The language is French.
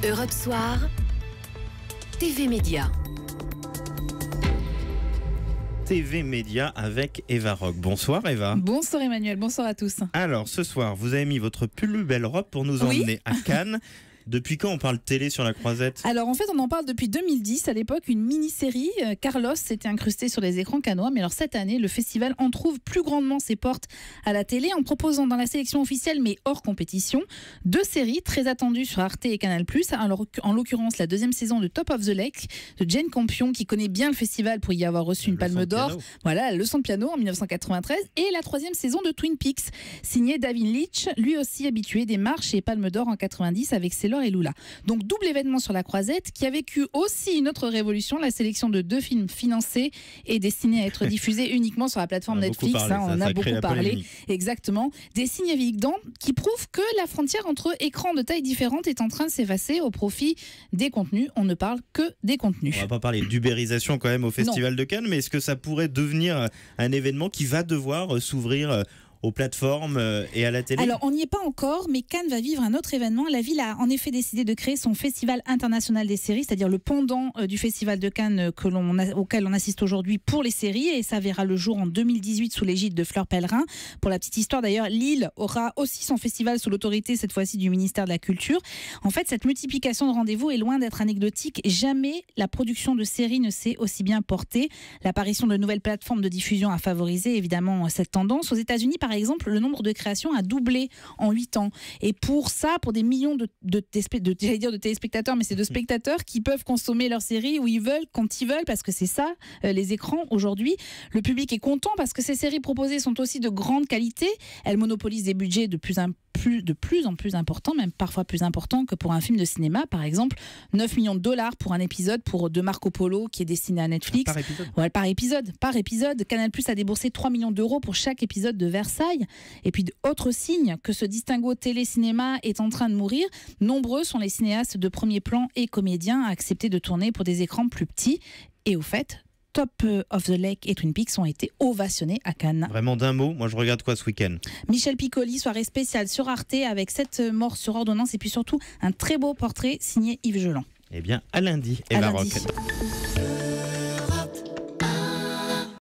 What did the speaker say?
Europe Soir, TV Média. TV Média avec Eva Rock. Bonsoir Eva. Bonsoir Emmanuel, bonsoir à tous. Alors ce soir, vous avez mis votre plus belle robe pour nous emmener à Cannes. Depuis quand on parle télé sur la Croisette ? Alors en fait on en parle depuis 2010, à l'époque une mini-série, Carlos s'était incrusté sur les écrans cannois, mais alors cette année le festival en trouve plus grandement ses portes à la télé en proposant dans la sélection officielle mais hors compétition, 2 séries très attendues sur Arte et Canal+, alors, en l'occurrence la 2e saison de Top of the Lake de Jane Campion qui connaît bien le festival pour y avoir reçu une palme d'or, voilà, la leçon de piano en 1993, et la 3e saison de Twin Peaks, signée David Leitch, lui aussi habitué des marches et palmes d'or en 90 avec Sailor et Lula. Donc double événement sur la Croisette qui a vécu aussi une autre révolution, la sélection de 2 films financés et destinés à être diffusés uniquement sur la plateforme Netflix. On en a beaucoup parlé. Exactement. Des signes évidents qui prouvent que la frontière entre écrans de taille différente est en train de s'effacer au profit des contenus. On ne parle que des contenus. On va pas parler d'ubérisation quand même au Festival de Cannes, mais est-ce que ça pourrait devenir un événement qui va devoir s'ouvrir aux plateformes et à la télé? Alors, on n'y est pas encore, mais Cannes va vivre un autre événement. La ville a en effet décidé de créer son Festival international des séries, c'est-à-dire le pendant du Festival de Cannes auquel on assiste aujourd'hui pour les séries, et ça verra le jour en 2018 sous l'égide de Fleur Pellerin. Pour la petite histoire d'ailleurs, Lille aura aussi son festival sous l'autorité cette fois-ci du ministère de la Culture. En fait, cette multiplication de rendez-vous est loin d'être anecdotique. Jamais la production de séries ne s'est aussi bien portée. L'apparition de nouvelles plateformes de diffusion a favorisé évidemment cette tendance. Aux États-Unis, par exemple, le nombre de créations a doublé en 8 ans. Et pour ça, pour des millions de téléspectateurs, mais c'est de spectateurs qui peuvent consommer leurs séries où ils veulent, quand ils veulent, parce que c'est ça, les écrans aujourd'hui. Le public est content parce que ces séries proposées sont aussi de grande qualité. Elles monopolisent des budgets de plus en plus importants, même parfois plus importants que pour un film de cinéma. Par exemple, 9 millions de dollars pour un épisode de Marco Polo qui est destiné à Netflix. Par épisode. Ouais, par épisode. Canal+ a déboursé 3 millions d'euros pour chaque épisode de Versailles. Et puis, autre signe que ce distinguo télé-cinéma est en train de mourir, nombreux sont les cinéastes de premier plan et comédiens à accepter de tourner pour des écrans plus petits. Et au fait, Top of the Lake et Twin Peaks ont été ovationnés à Cannes. Vraiment d'un mot, moi je regarde quoi ce week-end ? Michel Piccoli, soirée spéciale sur Arte avec 7 morts sur ordonnance et puis surtout un très beau portrait signé Yves Geland. Eh bien, à lundi, Eva Rock.